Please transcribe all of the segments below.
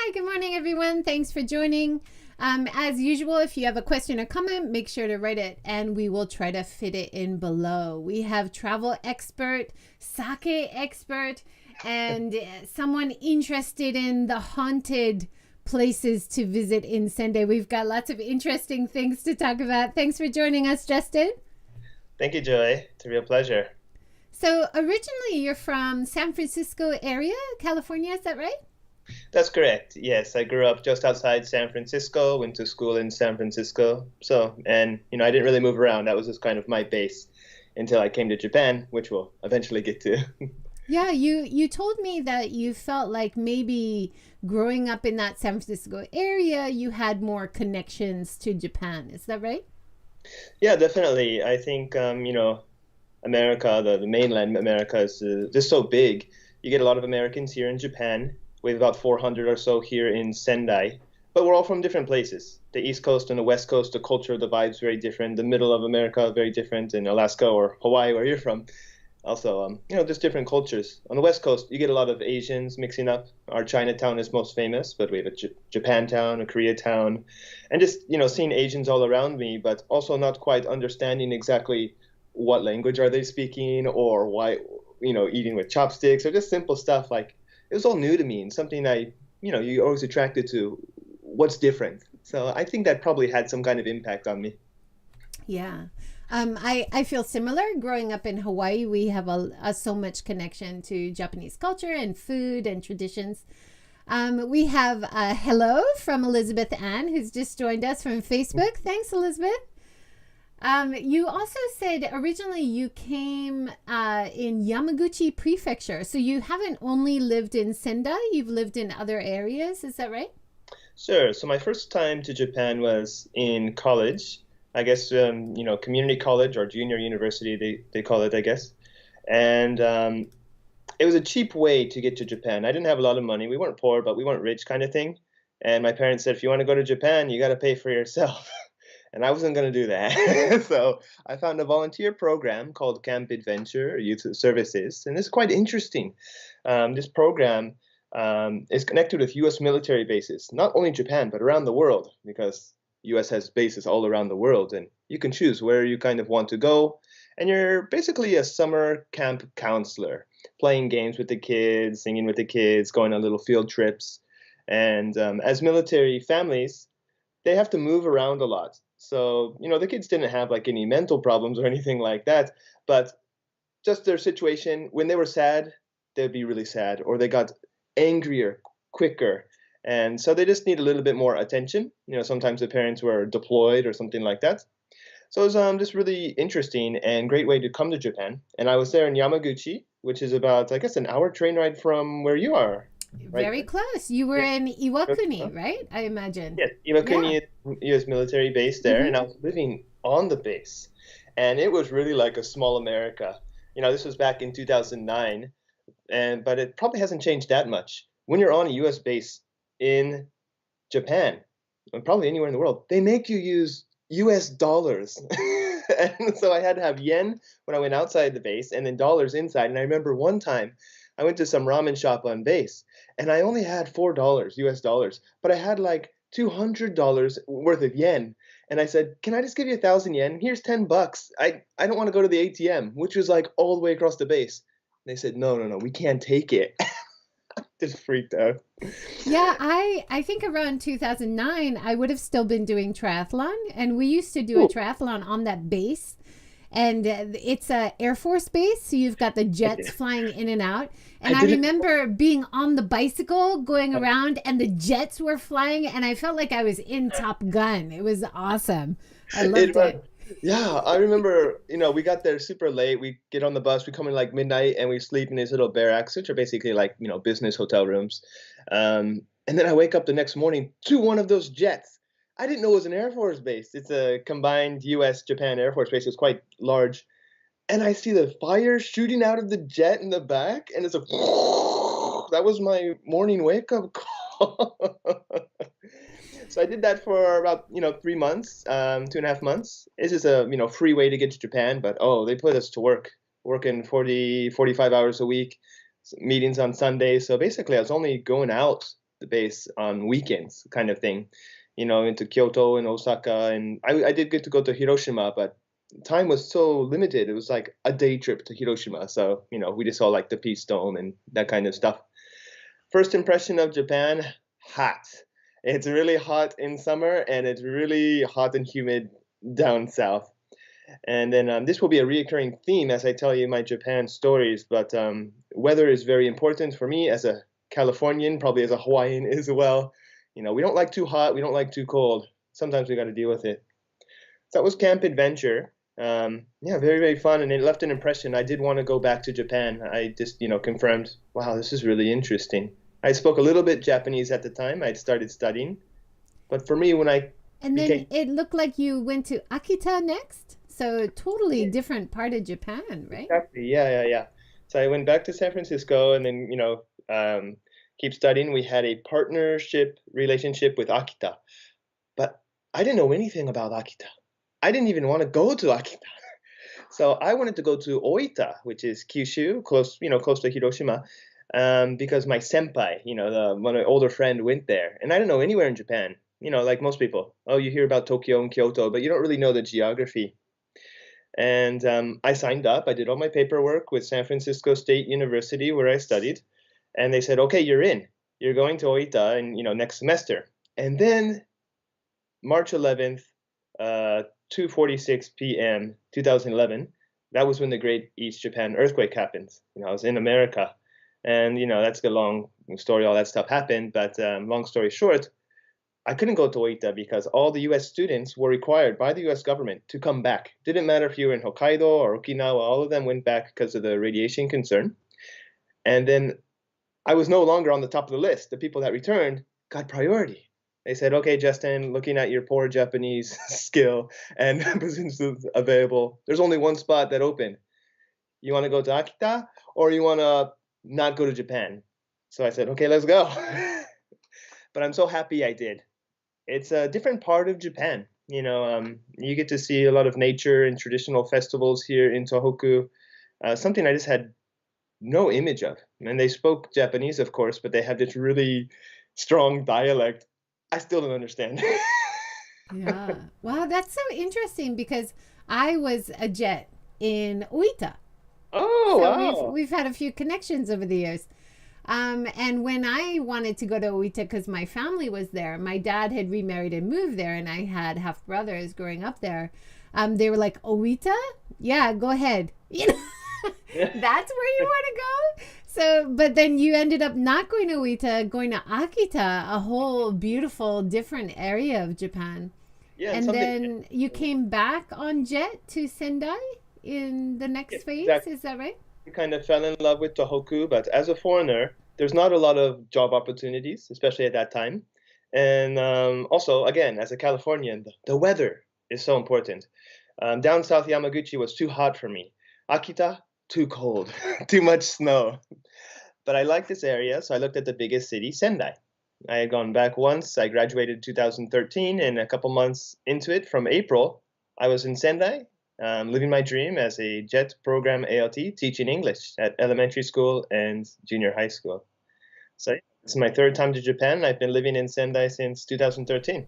Hi, good morning, everyone. Thanks for joining. As usual, if you have a question or comment, make sure to write it and we will try to fit it in below. We have travel expert, sake expert, and someone interested in the haunted places to visit in Sendai. We've got lots of interesting things to talk about. Thanks for joining us, Justin. Thank you, Joy. It's a real pleasure. So originally you're from San Francisco area, California, is that right? That's correct. Yes, I grew up just outside San Francisco, went to school in San Francisco. I didn't really move around. That was just kind of my base until I came to Japan, which we'll eventually get to. Yeah, you told me that you felt like maybe growing up in that San Francisco area, you had more connections to Japan. Is that right? Yeah, definitely. I think, America, the mainland America is just so big. You get a lot of Americans here in Japan. We have about 400 or so here in Sendai, but we're all from different places. The East Coast and the West Coast, the culture, the vibe's very different. The middle of America, very different. In Alaska or Hawaii, where you're from, also, just different cultures. On the West Coast, you get a lot of Asians mixing up. Our Chinatown is most famous, but we have a Japantown, a Koreatown, and just, seeing Asians all around me, but also not quite understanding exactly what language are they speaking or why, eating with chopsticks or just simple stuff like it was all new to me and something you're always attracted to what's different. So I think that probably had some kind of impact on me. Yeah. I feel similar. Growing up in Hawaii, we have so much connection to Japanese culture and food and traditions. We have a hello from Elizabeth Ann, who's just joined us from Facebook. Thanks, Elizabeth. You also said originally you came in Yamaguchi Prefecture. So you haven't only lived in Sendai, you've lived in other areas. Is that right? Sure. So my first time to Japan was in college. I guess, community college or junior university, they call it, I guess. And it was a cheap way to get to Japan. I didn't have a lot of money. We weren't poor, but we weren't rich kind of thing. And my parents said, if you want to go to Japan, you got to pay for yourself. And I wasn't going to do that. So I found a volunteer program called Camp Adventure Youth Services. And it's quite interesting. This program is connected with U.S. military bases, not only Japan, but around the world, because U.S. has bases all around the world. And you can choose where you kind of want to go. And you're basically a summer camp counselor, playing games with the kids, singing with the kids, going on little field trips. And as military families, they have to move around a lot. So, the kids didn't have like any mental problems or anything like that, but just their situation, when they were sad, they'd be really sad, or they got angrier quicker. And so they just need a little bit more attention. Sometimes the parents were deployed or something like that. So it was just really interesting and great way to come to Japan. And I was there in Yamaguchi, which is about, I guess, an hour train ride from where you are, right? Very close. You were Yeah. in Iwakuni, right? I imagine. Yes, Yeah. Iwakuni U.S. military base there, and I was living on the base, and it was really like a small America. This was back in 2009, but it probably hasn't changed that much. When you're on a U.S. base in Japan, and probably anywhere in the world, they make you use U.S. dollars. And so I had to have yen when I went outside the base and then dollars inside. And I remember one time I went to some ramen shop on base and I only had $4 US dollars, but I had like $200 worth of yen. And I said, can I just give you 1,000 yen? Here's $10. I don't want to go to the ATM, which was like all the way across the base. And they said, no, we can't take it. Just freaked out. Yeah, I think around 2009 I would have still been doing triathlon, and we used to do a Ooh, triathlon on that base. And it's a Air Force base, so you've got the jets flying in and out. I And I didn't. remember being on the bicycle going around, and the jets were flying, and I felt like I was in Top Gun. It was awesome. I It loved was. it. Yeah, I remember, we got there super late. We get on the bus, we come in like midnight, and we sleep in these little barracks, which are basically like, business hotel rooms. And then I wake up the next morning to one of those jets. I didn't know it was an Air Force base. It's a combined US Japan Air Force base. It's quite large. And I see the fire shooting out of the jet in the back, and it's a that was my morning wake up call. So I did that for about 3 months, 2.5 months. It's just a free way to get to Japan, but oh, they put us to work, working 40, 45 hours a week, meetings on Sundays. So basically, I was only going out the base on weekends kind of thing, into Kyoto and Osaka. And I did get to go to Hiroshima, but time was so limited. It was like a day trip to Hiroshima. So, we just saw like the Peace Dome and that kind of stuff. First impression of Japan, hot. It's really hot in summer and it's really hot and humid down south. And then this will be a reoccurring theme as I tell you my Japan stories. But weather is very important for me as a Californian, probably as a Hawaiian as well. We don't like too hot. We don't like too cold. Sometimes we got to deal with it. So that was Camp Adventure. Very, very fun. And it left an impression. I did want to go back to Japan. I just, confirmed, wow, this is really interesting. I spoke a little bit Japanese at the time. I'd started studying. But for me, when I then it looked like you went to Akita next. So totally different part of Japan, right? Exactly. Yeah. So I went back to San Francisco and then, keep studying. We had a partnership relationship with Akita. But I didn't know anything about Akita. I didn't even want to go to Akita. So I wanted to go to Oita, which is Kyushu, close to Hiroshima, because my senpai, my older friend went there. And I don't know anywhere in Japan, like most people. Oh, you hear about Tokyo and Kyoto, but you don't really know the geography. And I signed up. I did all my paperwork with San Francisco State University, where I studied. And they said, okay, you're in. You're going to Oita in, next semester. And then March 11th, 2:46 p.m., 2011, that was when the Great East Japan earthquake happened. I was in America. And, that's the long story. All that stuff happened. But long story short, I couldn't go to Oita because all the U.S. students were required by the U.S. government to come back. Didn't matter if you were in Hokkaido or Okinawa, all of them went back because of the radiation concern. And then I was no longer on the top of the list. The people that returned got priority. They said, okay, Justin, looking at your poor Japanese skill and positions available, there's only one spot that opened. You want to go to Akita or you want to not go to Japan? So I said, okay, let's go. But I'm so happy I did. It's a different part of Japan. You get to see a lot of nature and traditional festivals here in Tohoku, something I just had no image of. And they spoke Japanese, of course, but they have this really strong dialect. I still don't understand. Yeah. Wow, that's so interesting because I was a jet in Oita. Oh, So wow. we've had a few connections over the years. And when I wanted to go to Oita because my family was there, my dad had remarried and moved there, and I had half brothers growing up there. They were like, Oita? Yeah, go ahead. That's where you want to go? So, but then you ended up not going to Oita, going to Akita, a whole beautiful, different area of Japan. Yeah, And then you came back on jet to Sendai in the next phase, exactly. Is that right? I kind of fell in love with Tohoku, but as a foreigner, there's not a lot of job opportunities, especially at that time. And also, again, as a Californian, the weather is so important. Down south Yamaguchi was too hot for me. Akita, too cold, too much snow. But I like this area, so I looked at the biggest city, Sendai. I had gone back once. I graduated in 2013, and a couple months into it, from April, I was in Sendai, living my dream as a JET program ALT, teaching English at elementary school and junior high school. So it's my third time to Japan. I've been living in Sendai since 2013.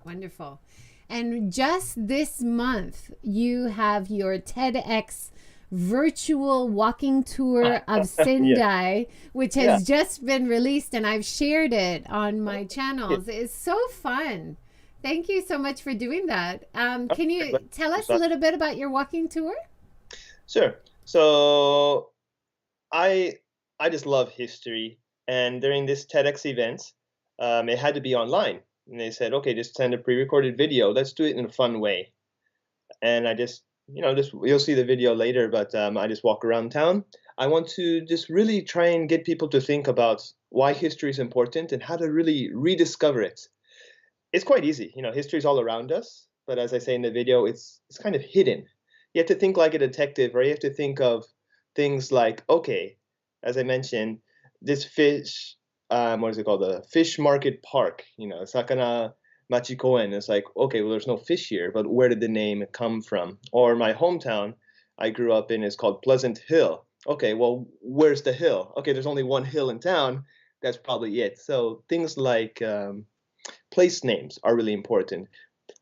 Wonderful. And just this month, you have your Tedx virtual walking tour of Sendai, which has just been released, and I've shared it on my channels. It's so fun. Thank you so much for doing that. Can you tell us a little bit about your walking tour? Sure. So I just love history, and during this TEDx event, it had to be online. And they said, okay, just send a pre-recorded video. Let's do it in a fun way. And I just you'll see the video later, but I just walk around town. I want to just really try and get people to think about why history is important and how to really rediscover it. It's quite easy. History is all around us, but as I say in the video, it's kind of hidden. You have to think like a detective, or you have to think of things like, okay, as I mentioned, this fish, what is it called? The fish market park, Sakana Machi Koen. It's like, okay, well, there's no fish here, but where did the name come from? Or my hometown I grew up in is called Pleasant Hill. Okay, well, where's the hill? Okay, there's only one hill in town. That's probably it. So things like place names are really important.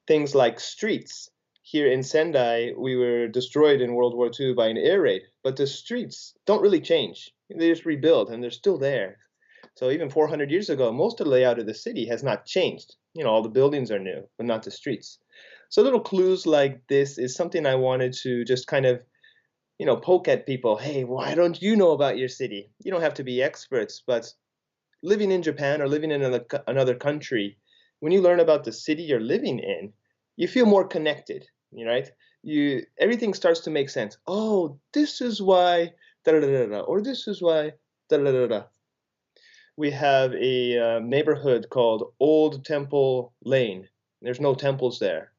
Things like streets. Here in Sendai, we were destroyed in World War II by an air raid, but the streets don't really change. They just rebuild, and they're still there. So even 400 years ago, most of the layout of the city has not changed. All the buildings are new, but not the streets. So little clues like this is something I wanted to just kind of, poke at people. Hey, why don't you know about your city? You don't have to be experts, but living in Japan or living in another country, when you learn about the city you're living in, you feel more connected, right? Everything starts to make sense. Oh, this is why da da da da, or this is why da da da da. We have a neighborhood called Old Temple Lane. There's no temples there.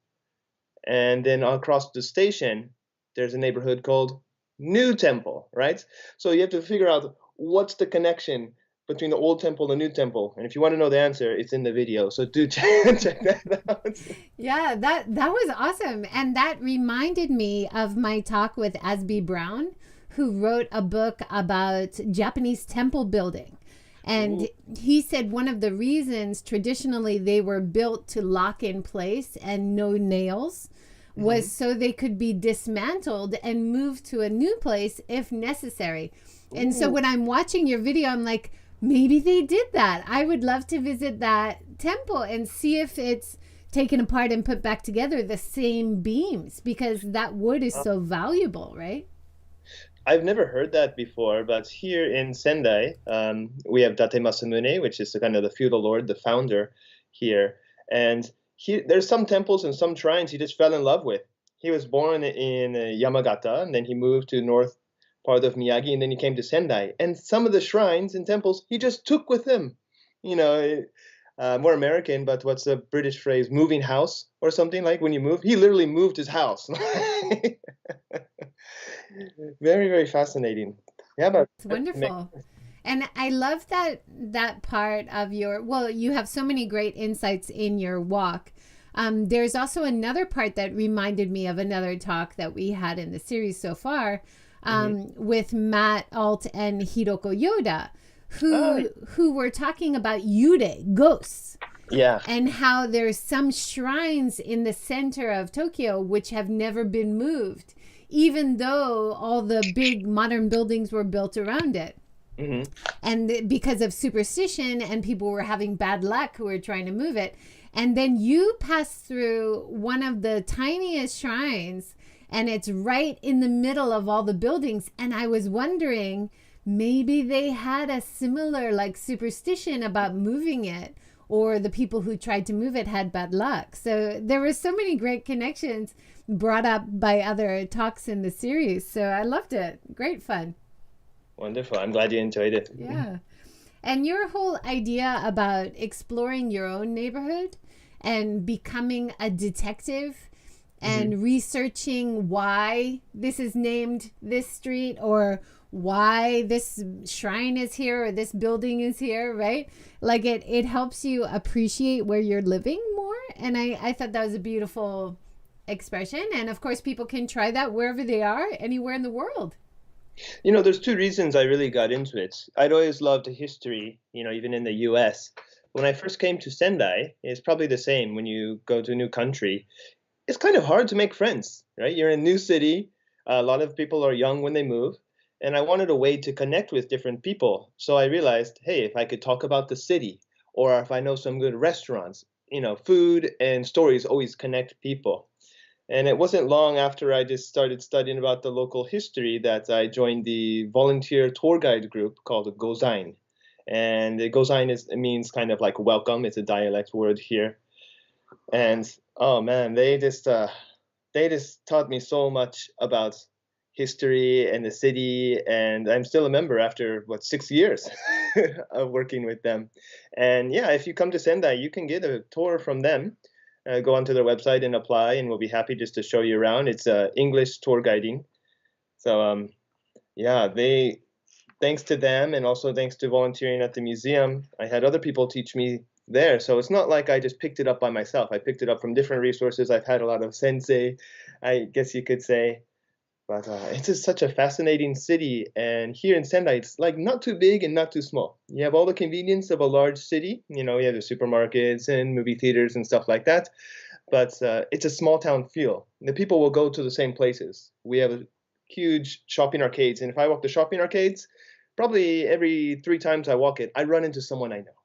And then across the station, there's a neighborhood called New Temple, right? So you have to figure out what's the connection between the old temple and the new temple. And if you want to know the answer, it's in the video. So do check that out. Yeah, that was awesome. And that reminded me of my talk with Asby Brown, who wrote a book about Japanese temple building. And Ooh. he said one of the reasons traditionally they were built to lock in place and no nails was so they could be dismantled and moved to a new place if necessary. And so when I'm watching your video, I'm like, maybe they did that. I would love to visit that temple and see if it's taken apart and put back together the same beams, because that wood is so valuable, right? I've never heard that before, but here in Sendai, we have Date Masamune, which is kind of the feudal lord, the founder here. And there's some temples and some shrines he just fell in love with. He was born in Yamagata, and then he moved to north part of Miyagi, and then he came to Sendai. And some of the shrines and temples he just took with him. More American, but what's the British phrase? Moving house or something, like when you move? He literally moved his house. Very, very fascinating. Yeah, but It's wonderful. And I love that part of you have so many great insights in your walk. There's also another part that reminded me of another talk that we had in the series so far, with Matt Alt and Hiroko Yoda, who were talking about Yurei, ghosts. Yeah. And how there's some shrines in the center of Tokyo which have never been moved, even though all the big modern buildings were built around it. Mm-hmm. And because of superstition, and people were having bad luck who were trying to move it. And then you pass through one of the tiniest shrines, and it's right in the middle of all the buildings. And I was wondering, maybe they had a similar superstition about moving it, or the people who tried to move it had bad luck. So there were so many great connections brought up by other talks in the series. So I loved it. Great fun. Wonderful. I'm glad you enjoyed it. Yeah. And your whole idea about exploring your own neighborhood and becoming a detective and researching why this is named this street, or why this shrine is here, or this building is here, right? It helps you appreciate where you're living more. And I thought that was a beautiful expression. And of course, people can try that wherever they are, anywhere in the world. There's two reasons I really got into it. I'd always loved history, even in the US. When I first came to Sendai, it's probably the same when you go to a new country. It's kind of hard to make friends, right? You're in a new city. A lot of people are young when they move. And I wanted a way to connect with different people. So I realized, hey, if I could talk about the city, or if I know some good restaurants, food and stories always connect people. And it wasn't long after I just started studying about the local history that I joined the volunteer tour guide group called Gozain. And Gozain means kind of like welcome. It's a dialect word here. And oh man, they just taught me so much about history and the city. And I'm still a member after 6 years of working with them. And yeah, if you come to Sendai, you can get a tour from them. Go onto their website and apply, and we'll be happy just to show you around. It's English tour guiding. So yeah, thanks to them, and also thanks to volunteering at the museum, I had other people teach me there. So it's not like I just picked it up by myself. I picked it up from different resources. I've had a lot of sensei, I guess you could say. But it's just such a fascinating city. And here in Sendai, it's like not too big and not too small. You have all the convenience of a large city. You know, you have the supermarkets and movie theaters and stuff like that. But it's a small town feel. The people will go to the same places. We have a huge shopping arcades. And if I walk the shopping arcades, probably every 3 times I walk it, I run into someone I know.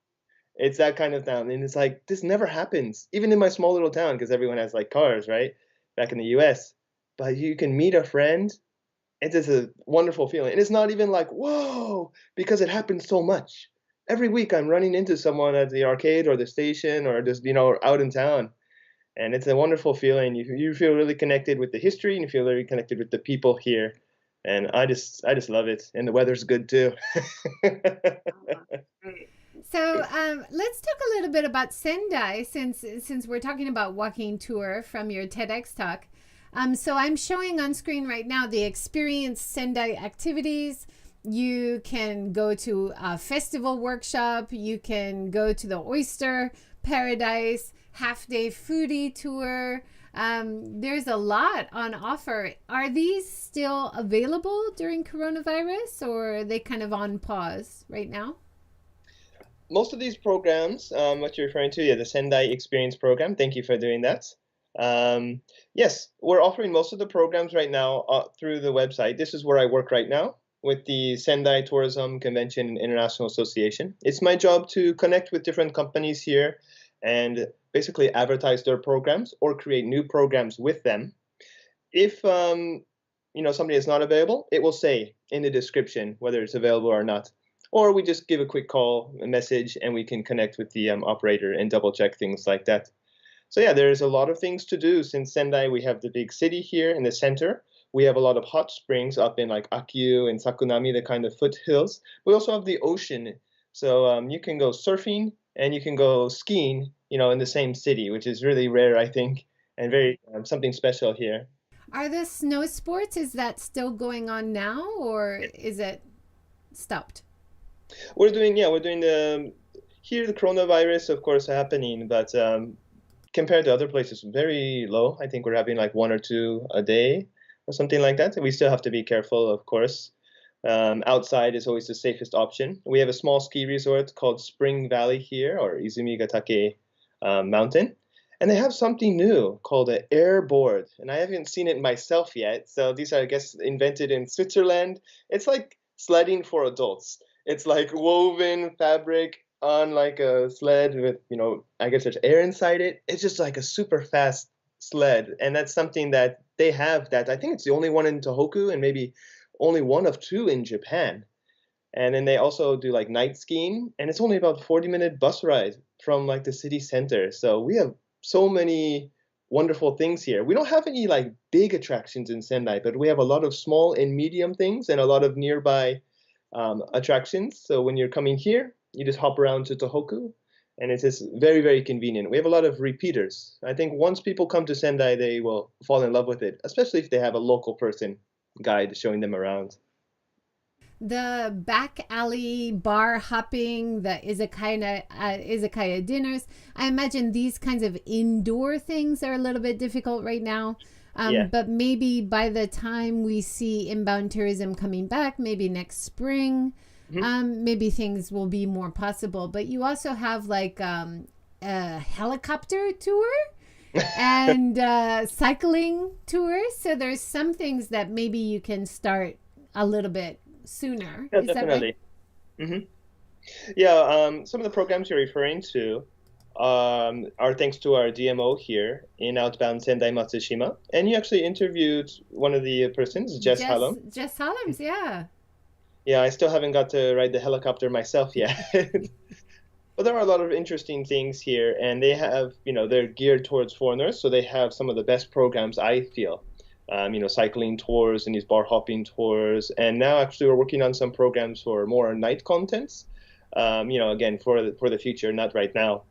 It's that kind of town. And it's like, this never happens, even in my small little town, because everyone has like cars, right? Back in the US. But you can meet a friend. It's just a wonderful feeling. And it's not even like, whoa, because it happens so much. Every week I'm running into someone at the arcade or the station or just, out in town. And it's a wonderful feeling. You feel really connected with the history and you feel very connected with the people here. And I just love it. And the weather's good too. So let's talk a little bit about Sendai, since we're talking about walking tour from your TEDx talk. So I'm showing on screen right now the Experience Sendai activities. You can go to a festival workshop. You can go to the Oyster Paradise, half-day foodie tour. There's a lot on offer. Are these still available during coronavirus, or are they kind of on pause right now? Most of these programs, what you're referring to, yeah, the Sendai Experience program, thank you for doing that. Um, yes, we're offering most of the programs right now through the website. This is where I work right now with the Sendai Tourism Convention and International Association. It's my job to connect with different companies here and basically advertise their programs or create new programs with them. If somebody is not available, it will say in the description whether it's available or not. Or we just give a quick call, a message, and we can connect with the operator and double check things like that. So yeah, there's a lot of things to do. Since Sendai, we have the big city here in the center. We have a lot of hot springs up in like Akyu and Sakunami, the kind of foothills. We also have the ocean. So you can go surfing and you can go skiing, in the same city, which is really rare, I think, and very something special here. Are the snow sports, is that still going on now, or is it stopped? We're doing here the coronavirus, of course, happening, but compared to other places, very low. I think we're having like one or two a day or something like that. We still have to be careful, of course. Outside is always the safest option. We have a small ski resort called Spring Valley here, or Izumigatake Mountain. And they have something new called an air board. And I haven't seen it myself yet. So these are, I guess, invented in Switzerland. It's like sledding for adults. It's like woven fabric on like a sled with, I guess there's air inside it. It's just like a super fast sled. And that's something that they have that I think it's the only one in Tohoku and maybe only one of two in Japan. And then they also do like night skiing, and it's only about 40-minute bus ride from like the city center. So we have so many wonderful things here. We don't have any like big attractions in Sendai, but we have a lot of small and medium things and a lot of nearby attractions. So when you're coming here, you just hop around to Tohoku, and it's just very, very convenient. We have a lot of repeaters. I think once people come to Sendai, they will fall in love with it, especially if they have a local person guide showing them around. The back alley bar hopping, the izakaya dinners. I imagine these kinds of indoor things are a little bit difficult right now. Yeah. But maybe by the time we see inbound tourism coming back, maybe next spring, Mhm. maybe things will be more possible. But you also have like a helicopter tour and cycling tours. So there's some things that maybe you can start a little bit sooner. Yeah, Is that right? definitely. hmm Yeah, some of the programs you're referring to are thanks to our DMO here in outbound Sendai Matsushima. And you actually interviewed one of the persons, Jess Hallam. Jess Hollums, yeah. Yeah, I still haven't got to ride the helicopter myself yet. But there are a lot of interesting things here, and they have, they're geared towards foreigners, so they have some of the best programs, I feel. Cycling tours and these bar hopping tours. And now actually we're working on some programs for more night contents, again, for the future, not right now.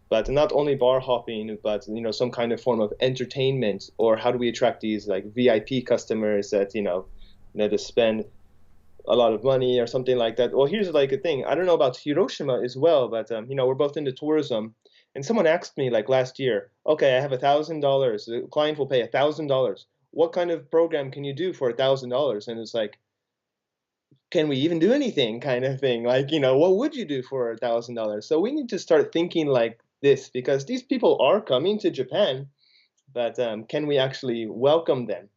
But not only bar hopping, but, some kind of form of entertainment, or how do we attract these like VIP customers that, to spend a lot of money or something like that. Well, here's like a thing. I don't know about Hiroshima as well, but we're both into tourism. And someone asked me like last year, okay, I have $1,000. The client will pay $1,000. what kind of program can you do for $1,000? And it's like, can we even do anything kind of thing? Like, what would you do for $1,000? So we need to start thinking like this, because these people are coming to Japan, but can we actually welcome them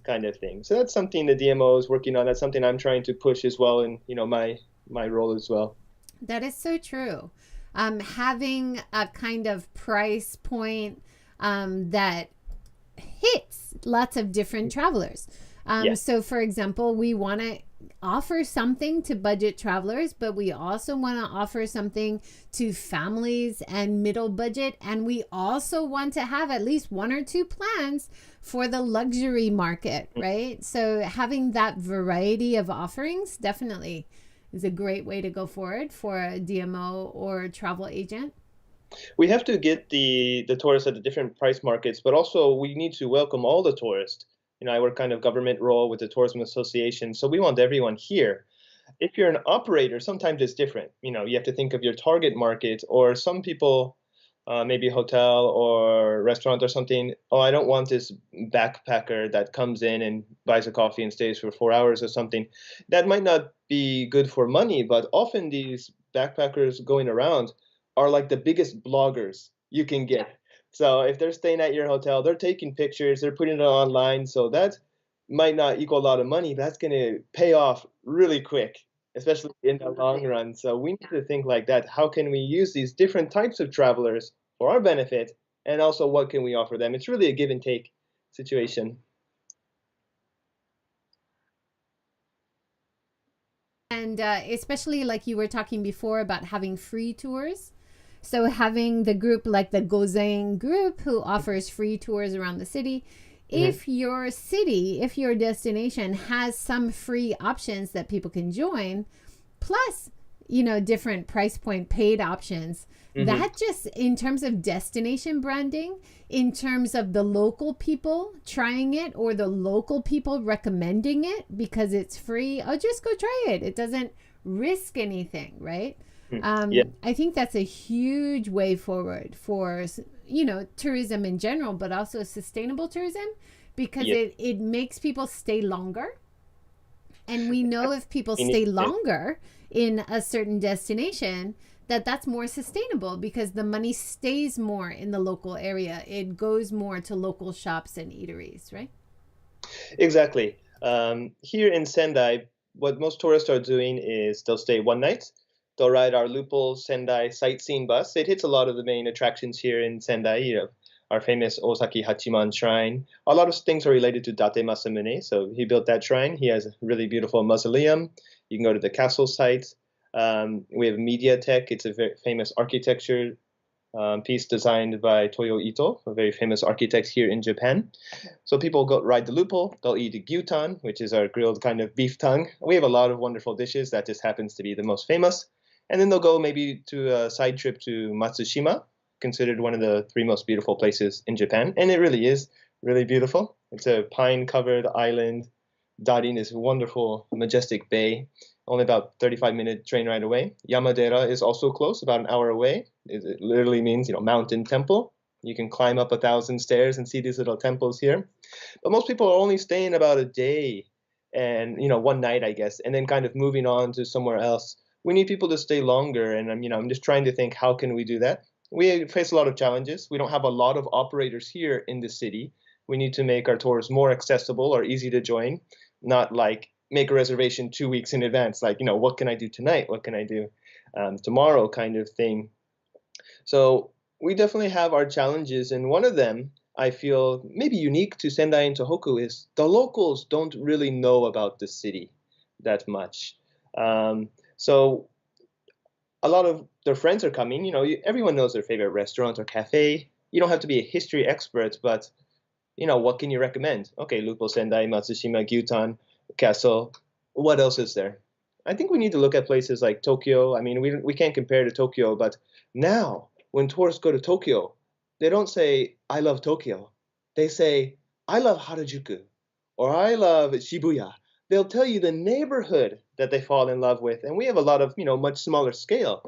kind of thing? So that's something the DMO is working on. That's something I'm trying to push as well in, my role as well. That is so true. Having a kind of price point that hits lots of different travelers. Yeah. So, for example, we want to offer something to budget travelers, but we also want to offer something to families and middle budget. And we also want to have at least one or two plans for the luxury market, right? So, having that variety of offerings definitely is a great way to go forward for a DMO or travel agent. We have to get the tourists at the different price markets, but also we need to welcome all the tourists. I work kind of government role with the Tourism Association, so we want everyone here. If you're an operator, sometimes it's different. You have to think of your target market, or some people, maybe a hotel or restaurant or something. Oh, I don't want this backpacker that comes in and buys a coffee and stays for 4 hours or something. That might not be good for money, but often these backpackers going around are like the biggest bloggers you can get. So if they're staying at your hotel, they're taking pictures, they're putting it online. So that might not equal a lot of money, but that's going to pay off really quick, especially in the long run. So we need to think like that. How can we use these different types of travelers for our benefit? And also, what can we offer them? It's really a give and take situation. And especially like you were talking before about having free tours. So having the group like the Gozen group who offers free tours around the city. If your city, if your destination has some free options that people can join, plus, different price point paid options, that just in terms of destination branding, in terms of the local people trying it or the local people recommending it because it's free, oh, just go try it. It doesn't risk anything, right? Yeah. I think that's a huge way forward for, tourism in general, but also sustainable tourism, because Yeah. it makes people stay longer. And we know if people stay longer in a certain destination, that's more sustainable because the money stays more in the local area. It goes more to local shops and eateries, right? Exactly. Here in Sendai, what most tourists are doing is they'll stay one night. They'll ride our Lupol Sendai sightseeing bus. It hits a lot of the main attractions here in Sendai, our famous Osaki Hachiman shrine. A lot of things are related to Date Masamune, so he built that shrine. He has a really beautiful mausoleum. You can go to the castle site. We have Tech. It's a very famous architecture piece designed by Toyo Ito, a very famous architect here in Japan. So people go ride the Lupol. They'll eat gyutan, which is our grilled kind of beef tongue. We have a lot of wonderful dishes. That just happens to be the most famous. And then they'll go maybe to a side trip to Matsushima, considered one of the 3 most beautiful places in Japan. And it really is really beautiful. It's a pine-covered island dotting this wonderful, majestic bay, only about 35-minute train ride away. Yamadera is also close, about an hour away. It literally means, mountain temple. You can climb up 1,000 stairs and see these little temples here. But most people are only staying about a day and, one night, I guess, and then kind of moving on to somewhere else. We need people to stay longer, and I'm just trying to think, how can we do that? We face a lot of challenges. We don't have a lot of operators here in the city. We need to make our tours more accessible or easy to join, not like make a reservation 2 weeks in advance, like, what can I do tonight? What can I do tomorrow kind of thing. So we definitely have our challenges, and one of them I feel maybe unique to Sendai and Tohoku is the locals don't really know about the city that much. So a lot of their friends are coming. Everyone knows their favorite restaurant or cafe. You don't have to be a history expert, but what can you recommend? Okay, Lupol Sendai, Matsushima, Gyutan, Castle. What else is there? I think we need to look at places like Tokyo. I mean, we can't compare to Tokyo, but now when tourists go to Tokyo, they don't say, I love Tokyo. They say, I love Harajuku, or I love Shibuya. They'll tell you the neighborhood that they fall in love with. And we have a lot of, much smaller scale.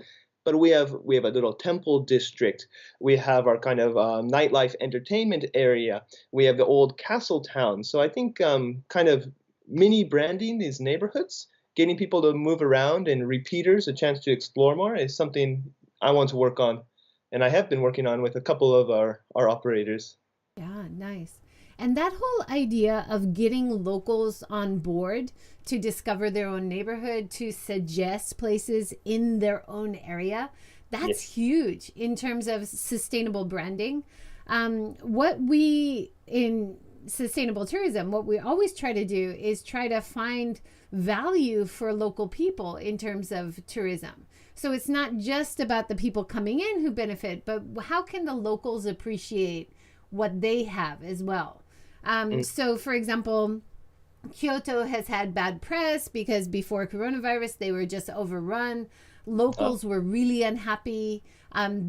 but we have a little temple district. We have our kind of nightlife entertainment area. We have the old castle town. So I think kind of mini branding these neighborhoods, getting people to move around and repeaters a chance to explore more is something I want to work on, and I have been working on with a couple of our operators. Yeah, nice. And that whole idea of getting locals on board to discover their own neighborhood, to suggest places in their own area, that's Yes. huge in terms of sustainable branding. What we in sustainable tourism, what we always try to do is try to find value for local people in terms of tourism. So it's not just about the people coming in who benefit, but how can the locals appreciate what they have as well? Mm. So, for example, Kyoto has had bad press because before coronavirus, they were just overrun. Oh, Locals were really unhappy.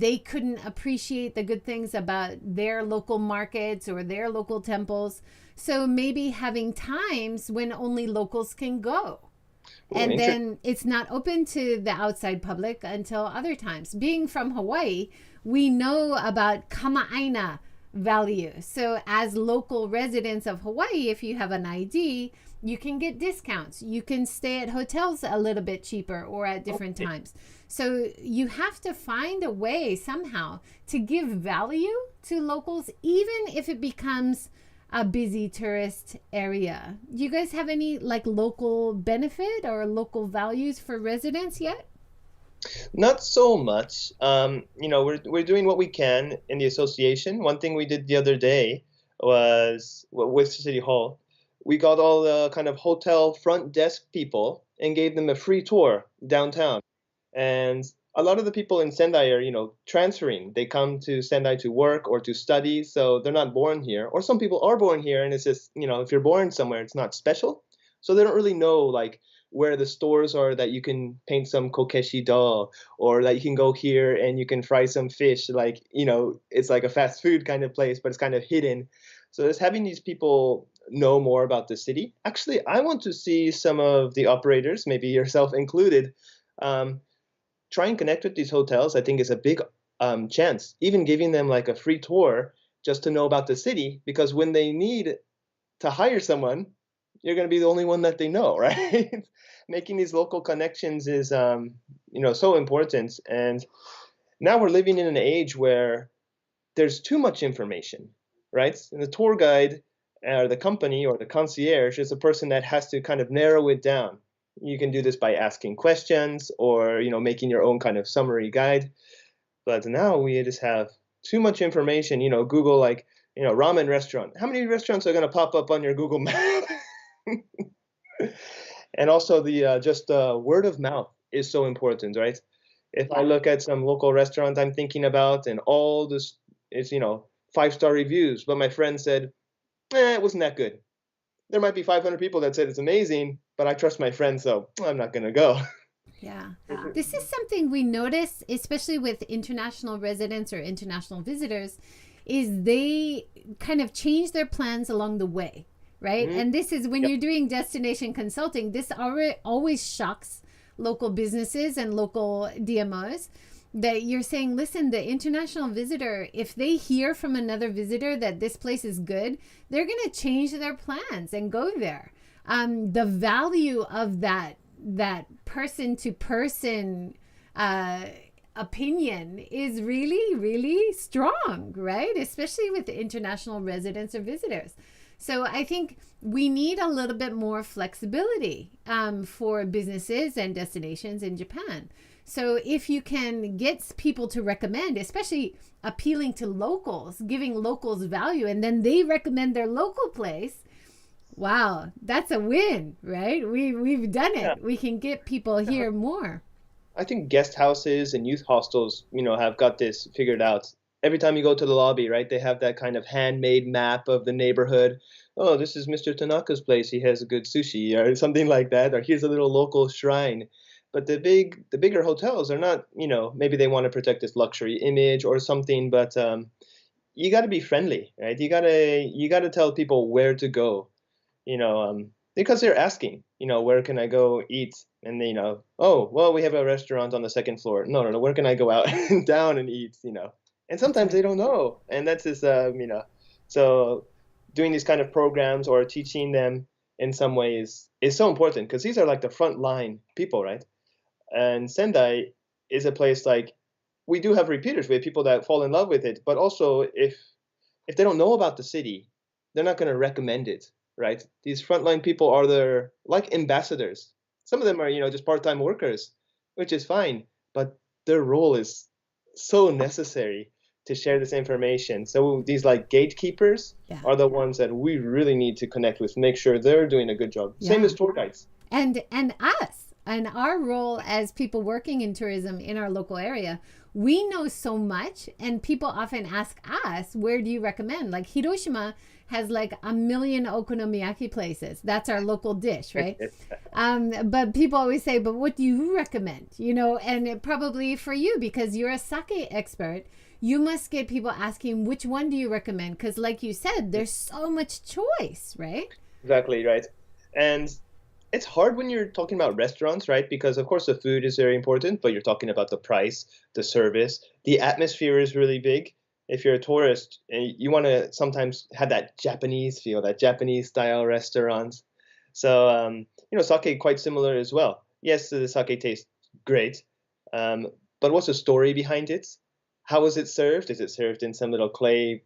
They couldn't appreciate the good things about their local markets or their local temples. So maybe having times when only locals can go. ooh, And interesting. then it's not open to the outside public until other times. Being from Hawaii, we know about kama'aina value. So, as local residents of Hawaii, if you have an ID, you can get discounts. You can stay at hotels a little bit cheaper or at different Okay. times. So, you have to find a way somehow to give value to locals, even if it becomes a busy tourist area. Do you guys have any like local benefit or local values for residents yet? Not so much. We're doing what we can in the association. One thing we did the other day was with City Hall. We got all the kind of hotel front desk people and gave them a free tour downtown. And a lot of the people in Sendai are, transferring. They come to Sendai to work or to study, so they're not born here. Or some people are born here, and it's just, if you're born somewhere, it's not special. So they don't really know, like, where the stores are that you can paint some kokeshi doll, or that you can go here and you can fry some fish. Like, it's like a fast food kind of place, but it's kind of hidden. So just having these people know more about the city. Actually, I want to see some of the operators, maybe yourself included, um, try and connect with these hotels. I think is a big chance. Even giving them like a free tour just to know about the city, because when they need to hire someone, you're going to be the only one that they know, right? Making these local connections is, so important. And now we're living in an age where there's too much information, right? And the tour guide or the company or the concierge is a person that has to kind of narrow it down. You can do this by asking questions or, making your own kind of summary guide. But now we just have too much information. Google like, ramen restaurant. How many restaurants are going to pop up on your Google map? And also the just word of mouth is so important, right? If I look at some local restaurant I'm thinking about and all this is, 5-star reviews, but my friend said, it wasn't that good. There might be 500 people that said it's amazing, but I trust my friend, so I'm not going to go. Yeah. This is something we notice, especially with international residents or international visitors, is they kind of change their plans along the way, right? Mm, And this is when yep. you're doing destination consulting, this always shocks local businesses and local DMOs that you're saying, listen, the international visitor, if they hear from another visitor that this place is good, they're going to change their plans and go there. The value of that person to person opinion is really, really strong, right? Especially with the international residents or visitors. So I think we need a little bit more flexibility for businesses and destinations in Japan. So if you can get people to recommend, especially appealing to locals, giving locals value, and then they recommend their local place, wow, that's a win, right? We've done Yeah. it. We can get people here more. I think guest houses and youth hostels, have got this figured out. Every time you go to the lobby, right, they have that kind of handmade map of the neighborhood. Oh, this is Mr. Tanaka's place. He has a good sushi or something like that. Or here's a little local shrine. But the bigger hotels are not, maybe they want to protect this luxury image or something, but you got to be friendly, right? You got to tell people where to go, because they're asking, where can I go eat? And they, oh, well, we have a restaurant on the second floor. No, no, no, where can I go out and down and eat, And That's sometimes right. they don't know. And that's just, so doing these kind of programs or teaching them in some ways is so important because these are like the front line people, right? And Sendai is a place like we do have repeaters. We have people that fall in love with it, but also if they don't know about the city, they're not going to recommend it, right? These frontline people are their like ambassadors. Some of them are, just part-time workers, which is fine, but their role is so necessary to share this information. So these like gatekeepers Yeah. are the ones that we really need to connect with, make sure they're doing a good job. Same Yeah. as tour guides. And us and our role as people working in tourism in our local area, we know so much, and people often ask us, where do you recommend? Like Hiroshima has like a million okonomiyaki places. That's our local dish, right? But people always say, but what do you recommend? And probably for you, because you're a sake expert, you must get people asking, which one do you recommend? Because like you said, there's so much choice, right? Exactly, right. And it's hard when you're talking about restaurants, right? Because of course the food is very important, but you're talking about the price, the service, the atmosphere is really big. If you're a tourist, you want to sometimes have that Japanese feel, that Japanese style restaurants. So, sake quite similar as well. Yes, the sake tastes great, but what's the story behind it? How is it served? Is it served in some little clay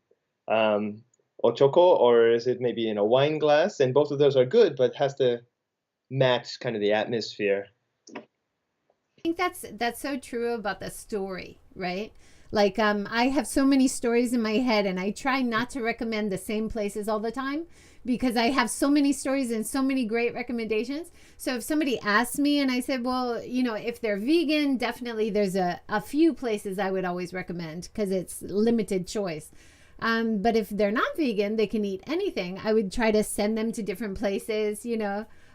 um, ochoko, or is it maybe in a wine glass? And both of those are good, but has to match kind of the atmosphere. I think that's so true about the story, right? Like I have so many stories in my head, and I try not to recommend the same places all the time because I have so many stories and so many great recommendations. So if somebody asks me and I said, well, if they're vegan, definitely there's a few places I would always recommend because it's limited choice. But if they're not vegan, they can eat anything. I would try to send them to different places,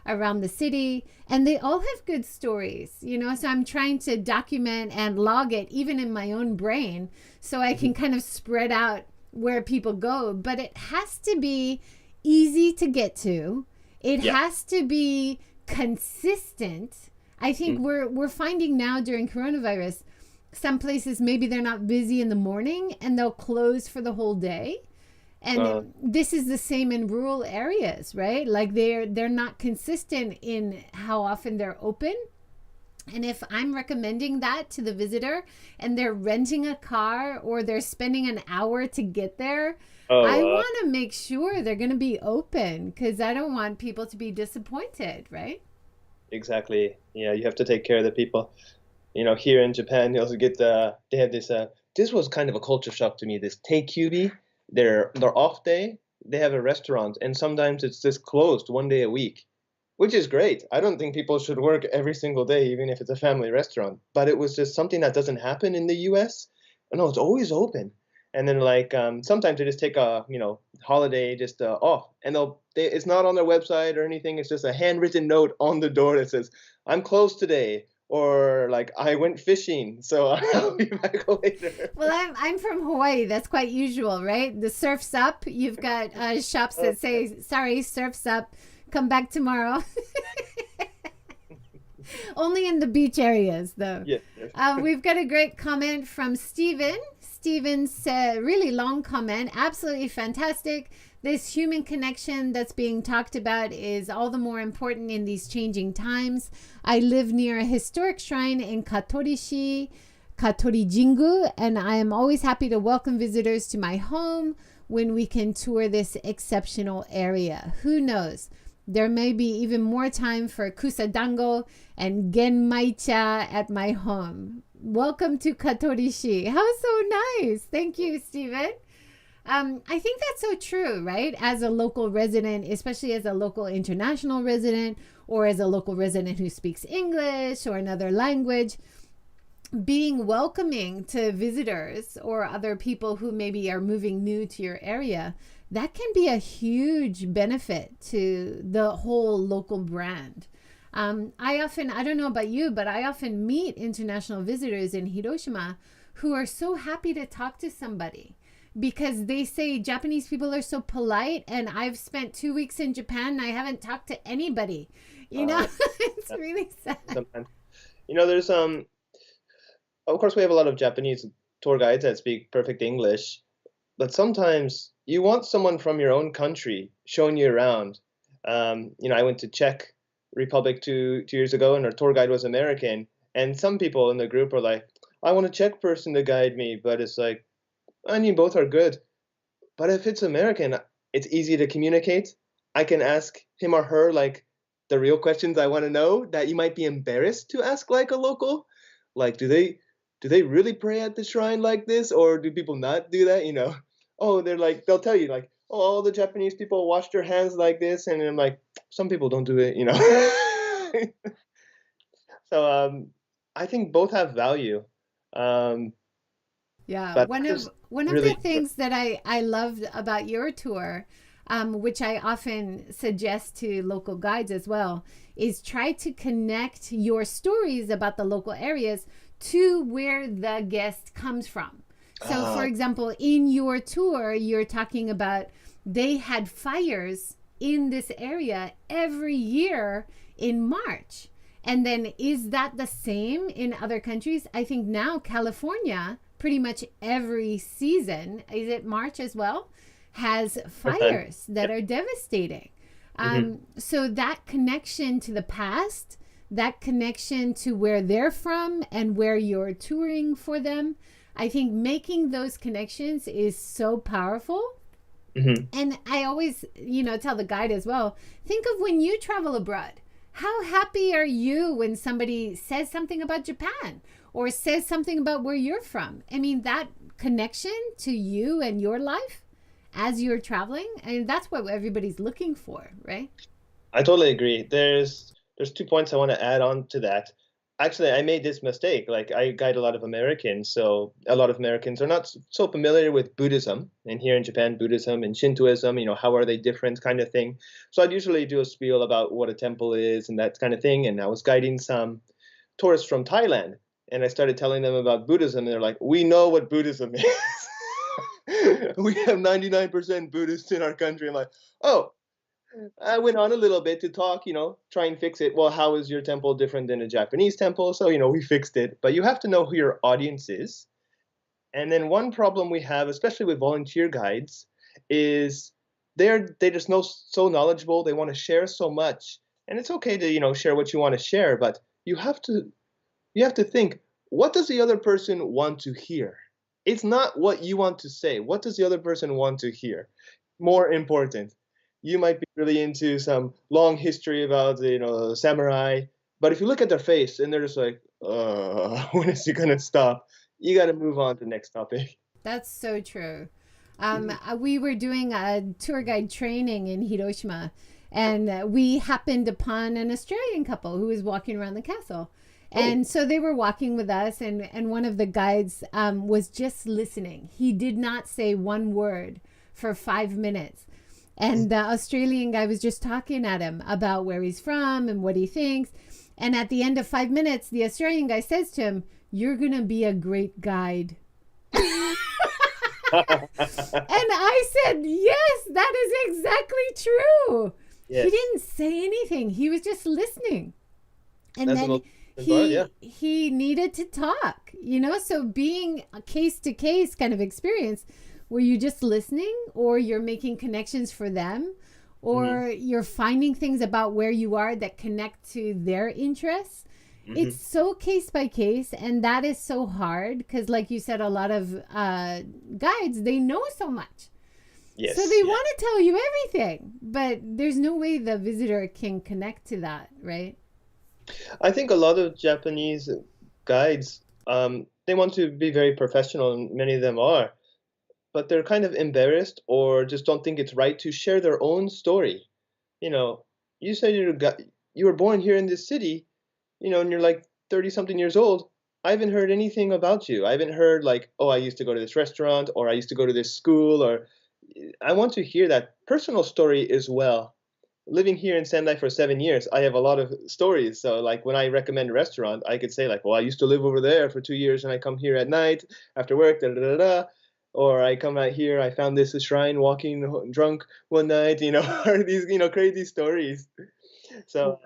around the city, and they all have good stories, so I'm trying to document and log it even in my own brain so I can kind of spread out where people go. But it has to be easy to get to. It has to be consistent. I think we're finding now during coronavirus, some places maybe they're not busy in the morning and they'll close for the whole day. And this is the same in rural areas, right? Like they're not consistent in how often they're open. And if I'm recommending that to the visitor and they're renting a car or they're spending an hour to get there, I want to make sure they're going to be open because I don't want people to be disappointed, right? Exactly. Yeah, you have to take care of the people. Here in Japan, you also get they have this. This was kind of a culture shock to me. This Takekyubi, their off day, they have a restaurant, and sometimes it's just closed one day a week, which is great. I don't think people should work every single day, even if it's a family restaurant. But it was just something that doesn't happen in the U.S. No, it's always open. And then sometimes they just take a holiday just off, and it's not on their website or anything. It's just a handwritten note on the door that says, "I'm closed today." Or like I went fishing, so I'll be back later. Well, I'm from Hawaii. That's quite usual, right? The surf's up. You've got shops that say, "Sorry, surf's up. Come back tomorrow." Only in the beach areas, though. Yes. We've got a great comment from Steven. Steven's really long comment. Absolutely fantastic. This human connection that's being talked about is all the more important in these changing times. I live near a historic shrine in Katorishi, Katori Jingu, and I am always happy to welcome visitors to my home when we can tour this exceptional area. Who knows? There may be even more time for kusadango and genmaicha at my home. Welcome to Katorishi. How so nice. Thank you, Stephen. I think that's so true, right? As a local resident, especially as a local international resident, or as a local resident who speaks English or another language, being welcoming to visitors or other people who maybe are moving new to your area, that can be a huge benefit to the whole local brand. I don't know about you, but I often meet international visitors in Hiroshima who are so happy to talk to somebody because they say Japanese people are so polite, and I've spent 2 weeks in Japan and I haven't talked to anybody. You know, it's Yeah, really sad. sometimes. There's of course we have a lot of Japanese tour guides that speak perfect English, but sometimes you want someone from your own country showing you around. I went to Czech Republic two years ago, and our tour guide was American, and some people in the group are like, "I want a Czech person to guide me," but it's like, I mean, both are good. But if it's American, it's easy to communicate. I can ask him or her like the real questions I want to know that you might be embarrassed to ask like a local. Like, do they really pray at the shrine like this, or do people not do that? Oh, they'll tell you like, oh, all the Japanese people wash their hands like this, and I'm like, some people don't do it. So I think both have value, um, Yeah, but one of the really. things that I loved about your tour, which I often suggest to local guides as well, is try to connect your stories about the local areas to where the guest comes from. So, for Uh, example, in your tour, you're talking about they had fires in this area every year in March. And then is that the same in other countries? I think now California, pretty much every season, is it March as well, has percent. fires that Yep. are devastating. Hmm. So that connection to the past, that connection to where they're from and where you're touring for them, I think making those connections is so powerful. Hmm. And I always, tell the guide as well, think of when you travel abroad. How happy are you when somebody says something about Japan or says something about where you're from? I mean, that connection to you and your life as you're traveling, and that's what everybody's looking for, right? I totally agree. There's 2 points I want to add on to that. Actually, I made this mistake. Like I guide a lot of Americans, so a lot of Americans are not so familiar with Buddhism. And here in Japan, Buddhism and Shintoism, how are they different kind of thing. So I'd usually do a spiel about what a temple is and that kind of thing. And I was guiding some tourists from Thailand, and I started telling them about Buddhism, and they're like, "We know what Buddhism is. We have 99% Buddhists in our country." I'm like, "Oh, I went on a little bit to talk, try and fix it. Well, how is your temple different than a Japanese temple?" So, we fixed it. But you have to know who your audience is. And then one problem we have, especially with volunteer guides, is they just know so knowledgeable. They want to share so much. And it's okay to, share what you want to share, but you have to think, what does the other person want to hear? It's not what you want to say. What does the other person want to hear? More important. You might be really into some long history about samurai, but if you look at their face and they're just like, when is he gonna stop? You got to move on to the next topic. That's so true. We were doing a tour guide training in Hiroshima, and we happened upon an Australian couple who was walking around the castle. Oh, And so they were walking with us, and one of the guides was just listening. He did not say one word for 5 minutes. And the Australian guy was just talking at him about where he's from and what he thinks. And at the end of 5 minutes, the Australian guy says to him, "You're going to be a great guide." And I said, "Yes, that is exactly true." He yes, didn't say anything. He was just listening. And that's the then most important part. Yeah. he needed to talk, so being a case to case kind of experience where you're just listening or you're making connections for them Hmm. or you're finding things about where you are that connect to their interests. Hmm. It's so case by case, and that is so hard because, like you said, a lot of guides, they know so much, so Yes. they Yeah. want to tell you everything, but there's no way the visitor can connect to that, right? I think a lot of Japanese guides, they want to be very professional, and many of them are, but they're kind of embarrassed or just don't think it's right to share their own story. You know, you said you were born here in this city, and you're like 30 something years old. I haven't heard anything about you. I haven't heard like, oh, I used to go to this restaurant or I used to go to this school, or I want to hear that personal story as well. Living here in Sendai for 7 years, I have a lot of stories. So like when I recommend a restaurant, I could say like, well, I used to live over there for 2 years and I come here at night after work, da da da da. Or I come out here, I found this shrine walking drunk one night, or these, crazy stories. So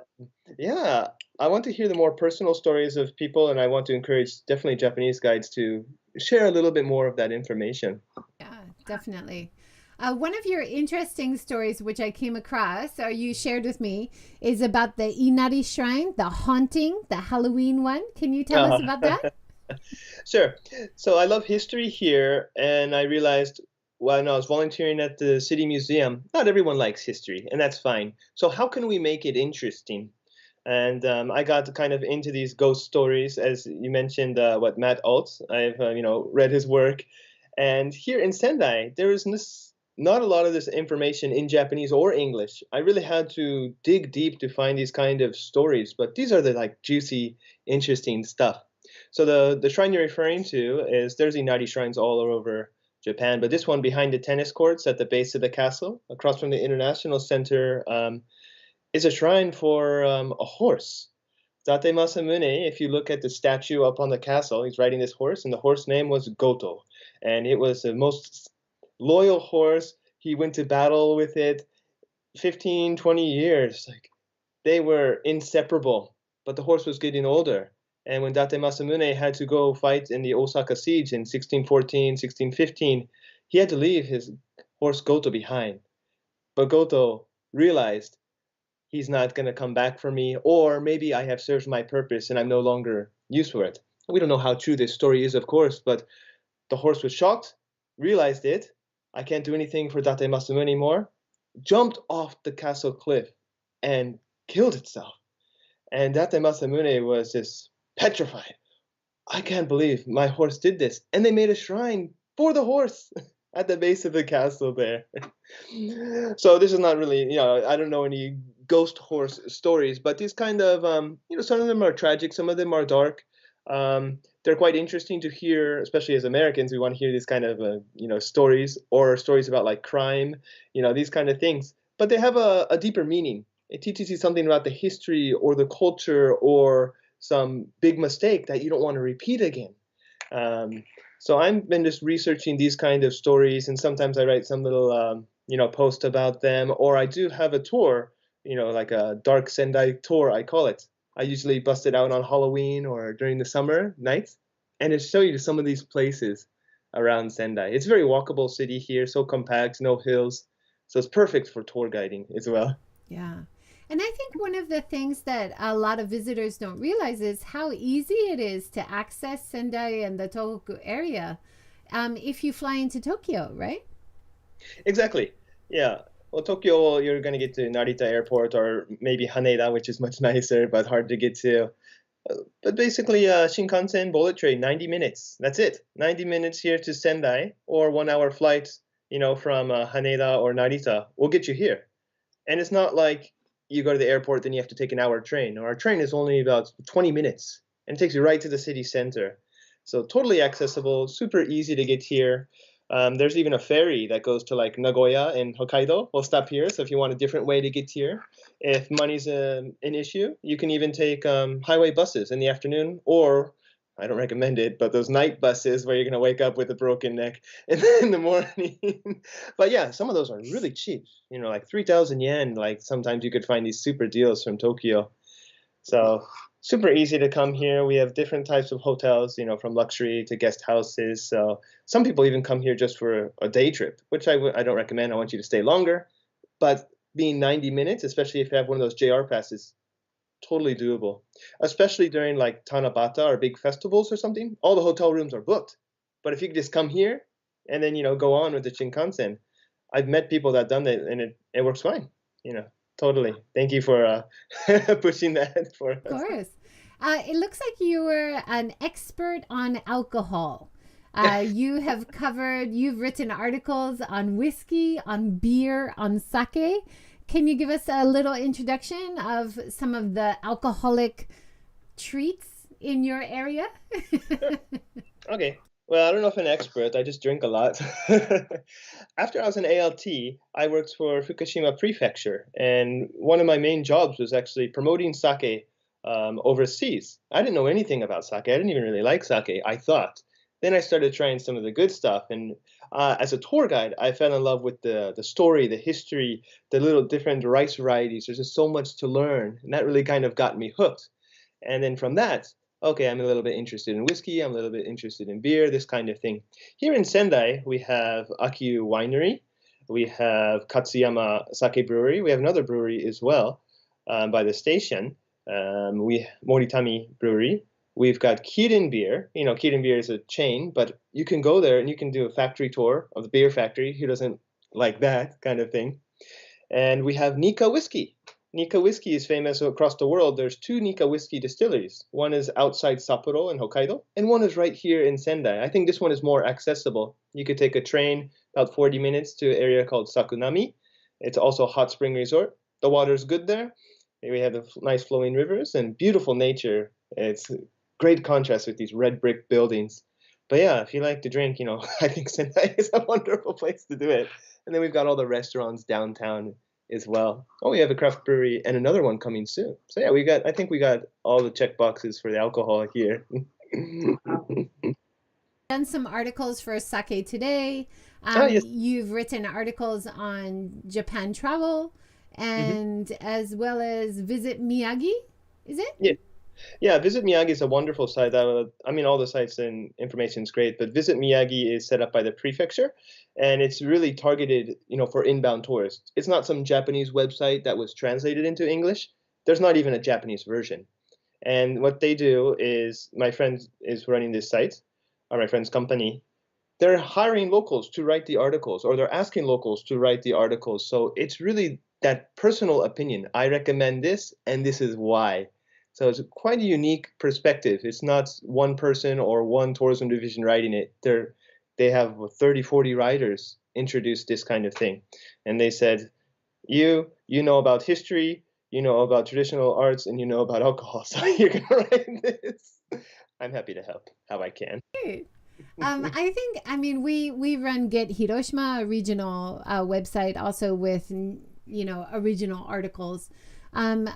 Yeah, I want to hear the more personal stories of people, and I want to encourage definitely Japanese guides to share a little bit more of that information. Yeah, definitely. One of your interesting stories, which I came across, or you shared with me, is about the Inari Shrine, the haunting, the Halloween one. Can you tell us about that? Sure. So I love history here, and I realized when I was volunteering at the city museum, not everyone likes history, and that's fine. So how can we make it interesting? And I got kind of into these ghost stories, as you mentioned. What Matt Alt, I've read his work, and here in Sendai, there is not a lot of this information in Japanese or English. I really had to dig deep to find these kind of stories, but these are the like juicy, interesting stuff. So the shrine you're referring to is there's Inari shrines all over Japan, but this one behind the tennis courts at the base of the castle, across from the International Center, is a shrine for a horse. Date Masamune, if you look at the statue up on the castle, he's riding this horse, and the horse name was Goto. And it was the most loyal horse. He went to battle with it 15, 20 years. Like they were inseparable, but the horse was getting older. And when Date Masamune had to go fight in the Osaka siege in 1614, 1615, he had to leave his horse Goto behind. But Goto realized he's not going to come back for me, or maybe I have served my purpose and I'm no longer used for it. We don't know how true this story is, of course, but the horse was shocked, realized it. I can't do anything for Date Masamune anymore, jumped off the castle cliff and killed itself. And Date Masamune was just petrified. I can't believe my horse did this. And they made a shrine for the horse at the base of the castle there. So this is not really, I don't know any ghost horse stories, but these kind of, some of them are tragic, some of them are dark. They're quite interesting to hear, especially as Americans. We want to hear these kind of, stories or stories about like crime, these kind of things. But they have a deeper meaning. It teaches you something about the history or the culture or some big mistake that you don't want to repeat again. So I've been just researching these kind of stories, and sometimes I write some little, post about them, or I do have a tour, like a dark Sendai tour, I call it. I usually bust it out on Halloween or during the summer nights, and it show you some of these places around Sendai. It's a very walkable city here, so compact, no hills, so it's perfect for tour guiding as well. Yeah. And I think one of the things that a lot of visitors don't realize is how easy it is to access Sendai and the Tohoku area if you fly into Tokyo, right? Exactly. Yeah. Well, Tokyo, you're going to get to Narita Airport or maybe Haneda, which is much nicer but hard to get to. But basically, Shinkansen bullet train, 90 minutes. That's it. 90 minutes here to Sendai, or 1 hour flight, from Haneda or Narita will get you here. And it's not like you go to the airport, then you have to take an hour train. Our train is only about 20 minutes, and it takes you right to the city center. So totally accessible, super easy to get here. There's even a ferry that goes to like Nagoya and Hokkaido. We'll stop here. So if you want a different way to get here, if money's an issue, you can even take highway buses in the afternoon, or I don't recommend it, but those night buses where you're going to wake up with a broken neck in the morning. But yeah, some of those are really cheap, like 3,000 yen. Like sometimes you could find these super deals from Tokyo. So super easy to come here. We have different types of hotels, from luxury to guest houses. So some people even come here just for a day trip, which I don't recommend. I want you to stay longer. But being 90 minutes, especially if you have one of those JR passes, totally doable. Especially during like Tanabata or big festivals or something, all the hotel rooms are booked. But if you could just come here and then, go on with the Shinkansen, I've met people that have done that and it works fine, totally. Thank you for pushing that for Of us. course. It looks like you were an expert on alcohol. You've written articles on whiskey, on beer, on sake. Can you give us a little introduction of some of the alcoholic treats in your area? Okay. Well, I don't know if I'm an expert. I just drink a lot. After I was an ALT, I worked for Fukushima Prefecture, and one of my main jobs was actually promoting sake overseas. I didn't know anything about sake. I didn't even really like sake, I thought. Then I started trying some of the good stuff, and as a tour guide, I fell in love with the story, the history, the little different rice varieties. There's just so much to learn, and that really kind of got me hooked. And then from that, okay, I'm a little bit interested in whiskey, I'm a little bit interested in beer, this kind of thing. Here in Sendai, we have Akiu Winery, we have Katsuyama Sake Brewery, we have another brewery as well by the station, we Moritami Brewery. We've got Kirin Beer. You know, Kirin Beer is a chain, but you can go there and you can do a factory tour of the beer factory. Who doesn't like that kind of thing? And we have Nika Whiskey. Nika Whiskey is famous across the world. There's two Nika Whiskey distilleries. One is outside Sapporo in Hokkaido, and one is right here in Sendai. I think this one is more accessible. You could take a train about 40 minutes to an area called Sakunami. It's also a hot spring resort. The water's good there. We have the nice flowing rivers and beautiful nature. It's great contrast with these red brick buildings. But yeah, if you like to drink, you know, I think Sendai is a wonderful place to do it. And then we've got all the restaurants downtown as well. Oh, we have a craft brewery and another one coming soon. So yeah, I think we got all the check boxes for the alcohol here. Done some articles for Sake Today. Oh, yes. You've written articles on Japan travel and as well as Visit Miyagi, is it? Yeah. Yeah, Visit Miyagi is a wonderful site. I mean, all the sites and information is great, but Visit Miyagi is set up by the prefecture, and it's really targeted, you know, for inbound tourists. It's not some Japanese website that was translated into English. There's not even a Japanese version. And what they do is, my friend is running this site, or my friend's company. They're hiring locals to write the articles, or they're asking locals to write the articles. So it's really that personal opinion. I recommend this, and this is why. So it's quite a unique perspective. It's not one person or one tourism division writing it. They have 30, 40 writers introduce this kind of thing. And they said, you know about history, you know about traditional arts, and you know about alcohol. So you're going to write this. I'm happy to help how I can. Great. I mean, we run Get Hiroshima, a regional website, also with, you know, original articles.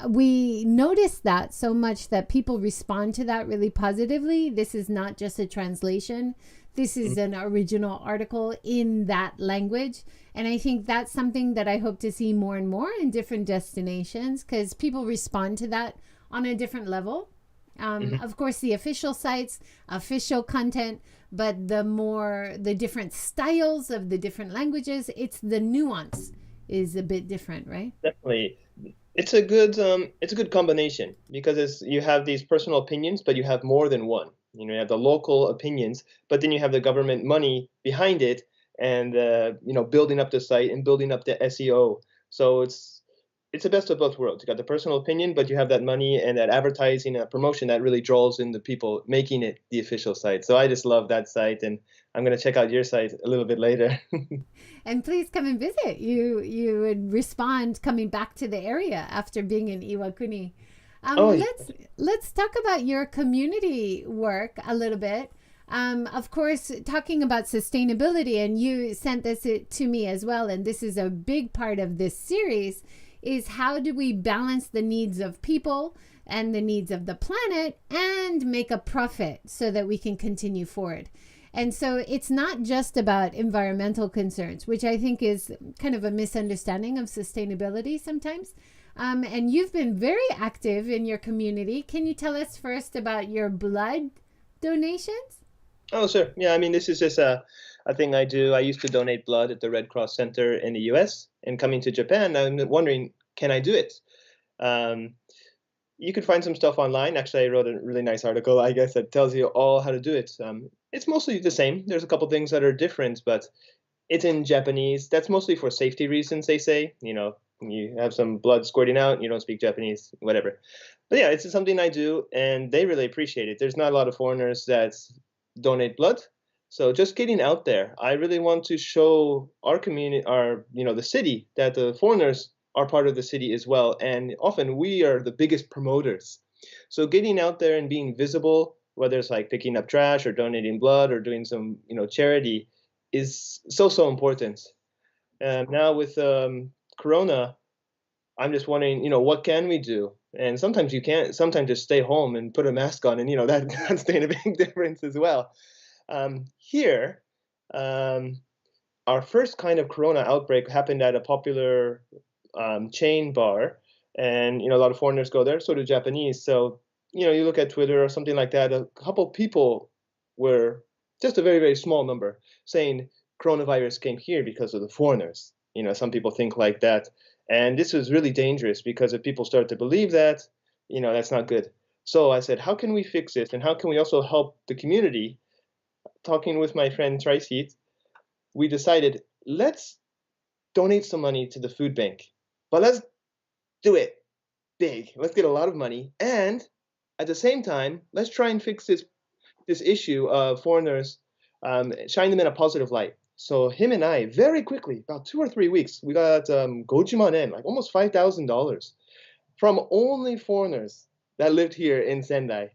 We notice that so much that people respond to that really positively. This is not just a translation. This is an original article in that language. And I think that's something that I hope to see more and more in different destinations, because people respond to that on a different level. Of course, the official sites, official content, but the different styles of the different languages, it's the nuance is a bit different, right? Definitely. It's a good combination, because you have these personal opinions, but you have more than one. You know, you have the local opinions, but then you have the government money behind it, and you know, building up the site and building up the SEO. So it's the best of both worlds. You got the personal opinion, but you have that money and that advertising and promotion that really draws in the people making it the official site. So I just love that site, and I'm going to check out your site a little bit later. And please come and visit. You would respond coming back to the area after being in Iwakuni. Let's talk about your community work a little bit. Of course, talking about sustainability, and you sent this to me as well, and this is a big part of this series, is how do we balance the needs of people and the needs of the planet and make a profit so that we can continue forward. And so it's not just about environmental concerns, which I think is kind of a misunderstanding of sustainability sometimes. And you've been very active in your community. Can you tell us first about your blood donations? Oh, sure. Yeah, I mean, this is just a thing I do. I used to donate blood at the Red Cross Center in the US, and coming to Japan, I'm wondering, can I do it? You could find some stuff online. Actually, I wrote a really nice article, I guess, that tells you all how to do it. It's mostly the same. There's a couple things that are different, but it's in Japanese. That's mostly for safety reasons, they say. You know, you have some blood squirting out, you don't speak Japanese, whatever. But yeah, it's something I do, and they really appreciate it. There's not a lot of foreigners that donate blood. So just getting out there, I really want to show our community, the city, that the foreigners are part of the city as well. And often we are the biggest promoters. So getting out there and being visible, whether it's like picking up trash or donating blood or doing some, charity, is so important. Now with Corona, I'm just wondering, what can we do? And sometimes you can't. Sometimes just stay home and put a mask on, and that's made a big difference as well. Here, our first kind of corona outbreak happened at a popular chain bar, and a lot of foreigners go there, so do Japanese. So you look at Twitter or something like that, a couple people were, just a very, very small number, saying coronavirus came here because of the foreigners. Some people think like that, and this was really dangerous because if people start to believe that, that's not good. So I said, how can we fix this, and how can we also help the community? Talking with my friend Tracy, we decided, let's donate some money to the food bank, but let's do it big. Let's get a lot of money, and at the same time, let's try and fix this issue of foreigners, shine them in a positive light. So him and I, very quickly, about 2 or 3 weeks, we got gojiman-en, like almost $5,000 from only foreigners that lived here in Sendai.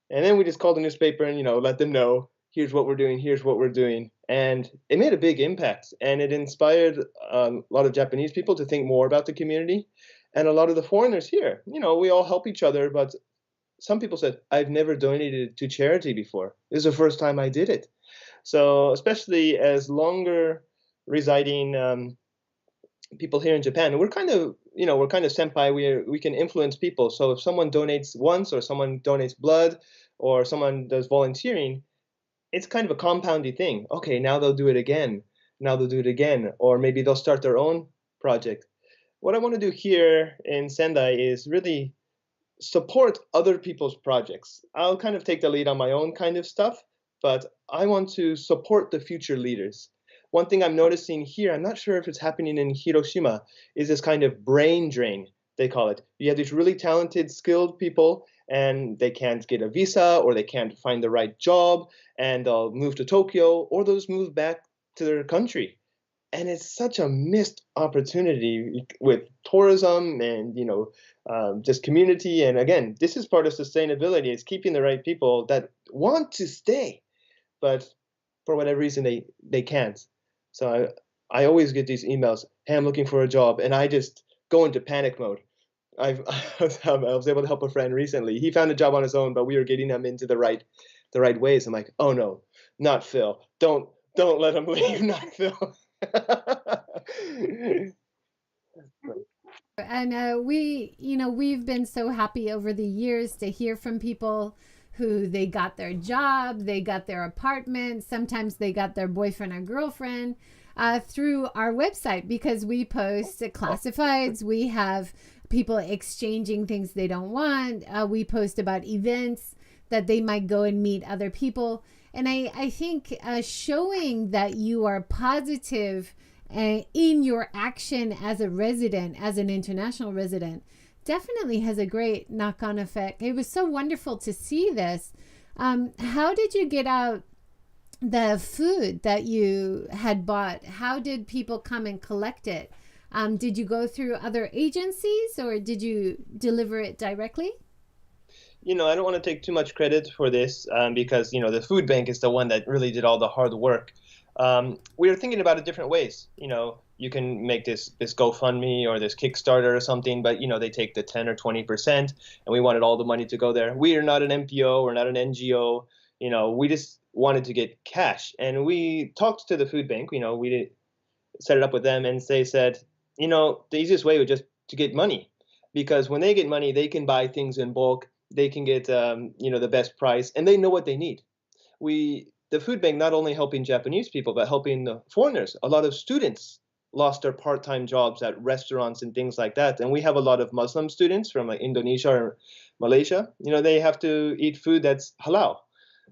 And then we just called the newspaper and let them know, here's what we're doing, here's what we're doing. And it made a big impact, and it inspired a lot of Japanese people to think more about the community. And a lot of the foreigners here, we all help each other, but some people said, I've never donated to charity before. This is the first time I did it. So especially as longer residing people here in Japan, we're kind of senpai. We can influence people. So if someone donates once, or someone donates blood, or someone does volunteering, it's kind of a compounding thing. Okay, now they'll do it again. Now they'll do it again. Or maybe they'll start their own project. What I want to do here in Sendai is really support other people's projects. I'll kind of take the lead on my own kind of stuff, but I want to support the future leaders. One thing I'm noticing here, I'm not sure if it's happening in Hiroshima, is this kind of brain drain, they call it. You have these really talented, skilled people, and they can't get a visa, or they can't find the right job, and they'll move to Tokyo, or they'll just move back to their country. And it's such a missed opportunity with tourism and just community. And again, this is part of sustainability. It's keeping the right people that want to stay, but for whatever reason they can't. So I always get these emails, hey, I'm looking for a job, and I just go into panic mode. I was able to help a friend recently. He found a job on his own, but we were getting him into the right ways. I'm like, oh no, not Phil. Don't let him leave, not Phil. And we've been so happy over the years to hear from people who they got their job, they got their apartment, sometimes they got their boyfriend or girlfriend through our website, because we post classifieds, we have people exchanging things they don't want, we post about events that they might go and meet other people. And I think showing that you are positive in your action as a resident, as an international resident, definitely has a great knock-on effect. It was so wonderful to see this. How did you get out the food that you had bought? How did people come and collect it? Did you go through other agencies, or did you deliver it directly? I don't want to take too much credit for this because, the food bank is the one that really did all the hard work. We were thinking about it different ways. You can make this GoFundMe or this Kickstarter or something, but, they take the 10 or 20%, and we wanted all the money to go there. We are not an MPO, we're not an NGO. We just wanted to get cash. And we talked to the food bank, we set it up with them, and they said, the easiest way was just to get money, because when they get money, they can buy things in bulk. They can get, the best price, and they know what they need. The food bank not only helping Japanese people, but helping the foreigners. A lot of students lost their part-time jobs at restaurants and things like that. And we have a lot of Muslim students from like Indonesia or Malaysia. They have to eat food that's halal.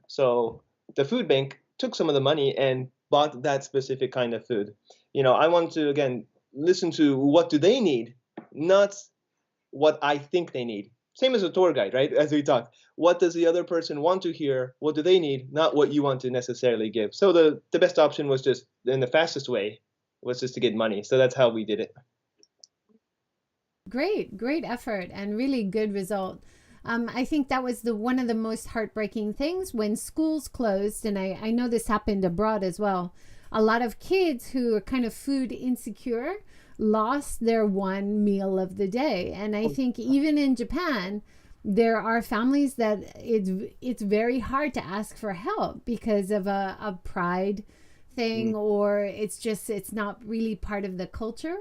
So the food bank took some of the money and bought that specific kind of food. I want to, again, listen to what do they need, not what I think they need. Same as a tour guide, right? As we talked, what does the other person want to hear? What do they need? Not what you want to necessarily give. So the best option was just, and the fastest way was just to get money. So that's how we did it. Great effort, and really good result. I think that was one of the most heartbreaking things when schools closed, and I know this happened abroad as well. A lot of kids who are kind of food insecure lost their one meal of the day. And I think even in Japan, there are families that it's very hard to ask for help because of a pride thing, or it's not really part of the culture,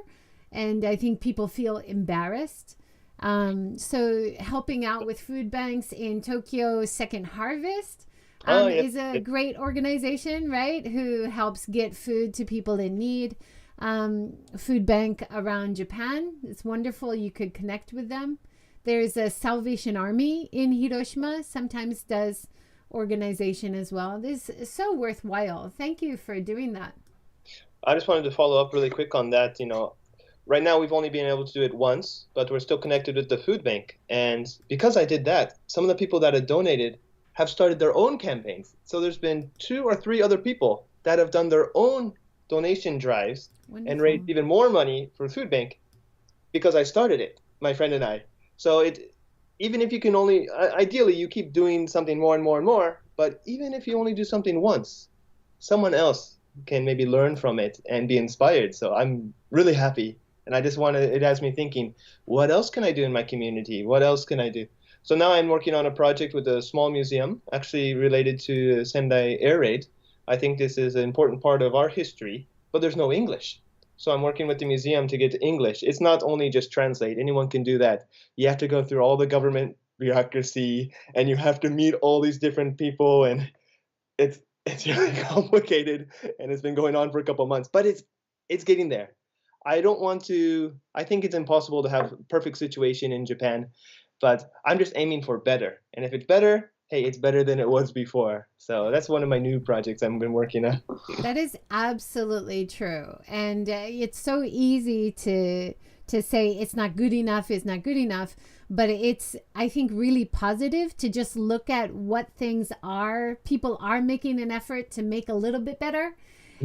and I think people feel embarrassed. So helping out with food banks in Tokyo, Second Harvest is a great organization, right? Who helps get food to people in need. Food bank around Japan. It's wonderful. You could connect with them. There's a Salvation Army in Hiroshima, sometimes does organization as well. This is so worthwhile. Thank you for doing that. I just wanted to follow up really quick on that. Right now we've only been able to do it once, but we're still connected with the food bank. And because I did that, some of the people that had donated have started their own campaigns. So there's been 2 or 3 other people that have done their own donation drives. Wonderful. And raised even more money for food bank because I started it, my friend and I. So even if you can only, ideally you keep doing something more and more and more, but even if you only do something once, someone else can maybe learn from it and be inspired. So I'm really happy. And it has me thinking, what else can I do in my community? What else can I do? So now I'm working on a project with a small museum, actually related to Sendai air raid. I think this is an important part of our history, but there's no English. So I'm working with the museum to get English. It's not only just translate. Anyone can do that. You have to go through all the government bureaucracy, and you have to meet all these different people, and it's really complicated, and it's been going on for a couple of months, but it's getting there. I think it's impossible to have a perfect situation in Japan, but I'm just aiming for better. And if it's better, hey, it's better than it was before. So that's one of my new projects I've been working on. That is absolutely true. And it's so easy to say it's not good enough, but it's, I think, really positive to just look at what things people are making an effort to make a little bit better.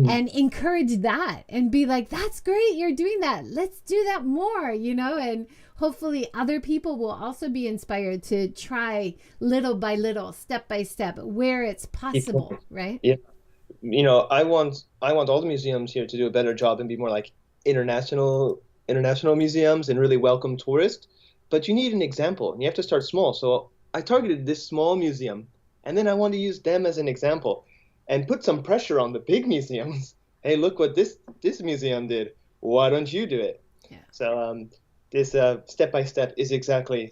And encourage that and be like, that's great, you're doing that, let's do that more, and hopefully other people will also be inspired to try little by little, step by step, where it's possible, right? Yeah. I want all the museums here to do a better job and be more like international museums and really welcome tourists. But you need an example, and you have to start small. So I targeted this small museum, and then I want to use them as an example and put some pressure on the big museums. Hey, look what this museum did. Why don't you do it? Yeah. So this step by step is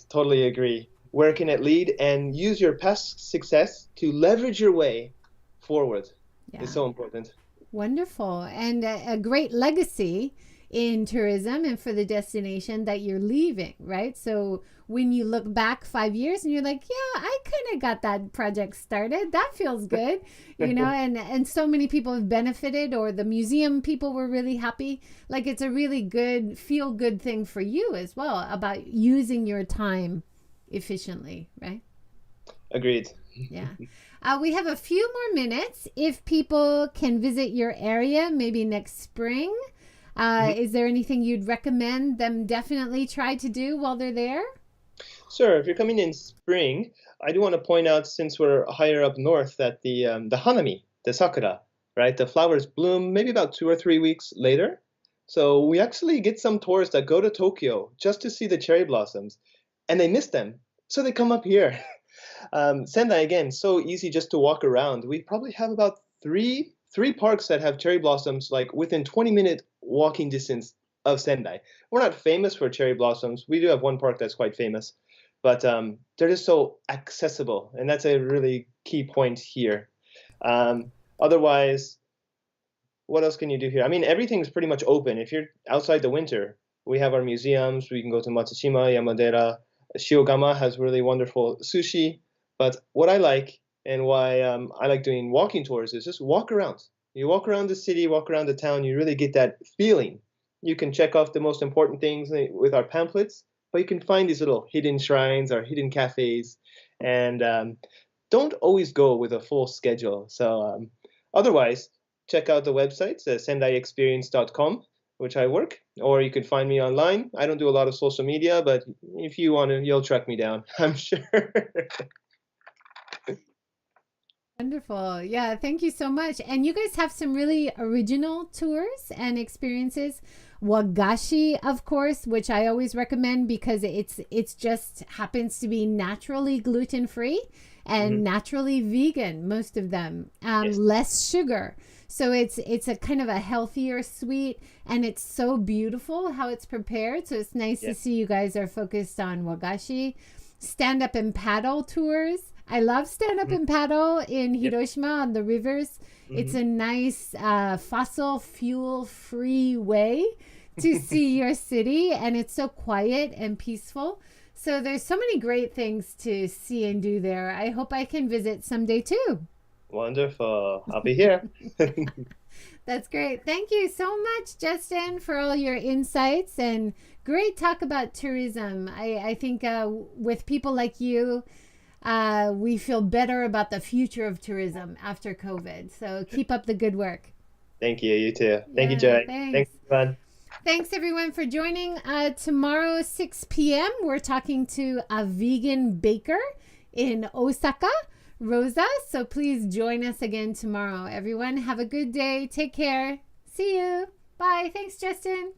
totally agree. Where can it lead? And use your past success to leverage your way forward. Yeah. It's so important. Wonderful. And a great legacy in tourism and for the destination that you're leaving, right? So when you look back 5 years and you're like, yeah, I kind of got that project started, that feels good, and so many people have benefited, or the museum people were really happy. Like, it's a really good, feel good thing for you as well about using your time efficiently, right? Agreed. Yeah. We have a few more minutes. If people can visit your area, maybe next spring, is there anything you'd recommend them definitely try to do while they're there? Sure. If you're coming in spring, I do want to point out, since we're higher up north, that the hanami, the sakura, right, the flowers bloom maybe about 2 or 3 weeks later. So we actually get some tourists that go to Tokyo just to see the cherry blossoms, and they miss them, so they come up here. Sendai, again, so easy just to walk around. We probably have about three parks that have cherry blossoms like within 20-minute walking distance of Sendai. We're not famous for cherry blossoms. We do have one park that's quite famous, but they're just so accessible, and that's a really key point here. Otherwise, what else can you do here? I mean, everything's pretty much open. If you're outside the winter, we have our museums. We can go to Matsushima, Yamadera. Shiogama has really wonderful sushi. But what I like, and why I like doing walking tours, is just walk around. You walk around the city, walk around the town, you really get that feeling. You can check off the most important things with our pamphlets, but you can find these little hidden shrines or hidden cafes, and don't always go with a full schedule. So otherwise, check out the website, sendaiexperience.com, which I work, or you can find me online. I don't do a lot of social media, but if you want to, you'll track me down, I'm sure. Wonderful. Yeah, thank you so much. And you guys have some really original tours and experiences. Wagashi, of course, which I always recommend because it's just happens to be naturally gluten-free and naturally vegan, most of them. Yes. Less sugar. So it's a kind of a healthier sweet, and it's so beautiful how it's prepared. So it's nice to see you guys are focused on wagashi. Stand up and paddle tours. I love stand up and paddle in Hiroshima on the rivers. It's a nice fossil fuel free way to see your city, and it's so quiet and peaceful. So there's so many great things to see and do there. I hope I can visit someday too. Wonderful. I'll be here. That's great. Thank you so much, Justin, for all your insights and great talk about tourism. I think with people like you, we feel better about the future of tourism after COVID. So keep up the good work. Thank you. You too. Thank you, Joy. Thanks, everyone. Thanks, everyone, for joining. Tomorrow, 6 p.m., we're talking to a vegan baker in Osaka, Rosa. So please join us again tomorrow. Everyone, have a good day. Take care. See you. Bye. Thanks, Justin.